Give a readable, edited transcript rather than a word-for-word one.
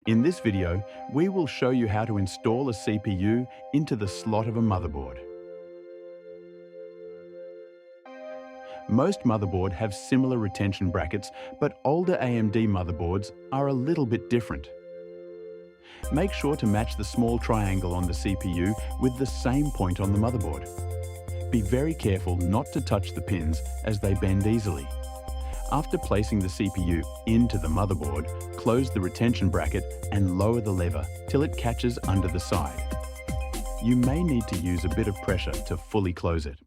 In this video, we will show you how to install a CPU into the slot of a motherboard. Most motherboards have similar retention brackets, but older AMD motherboards are a little bit different. Make sure to match the small triangle on the CPU with the same point on the motherboard. Be very careful not to touch the pins as they bend easily. After placing the CPU into the motherboard, close the retention bracket and lower the lever till it catches under the side. You may need to use a bit of pressure to fully close it.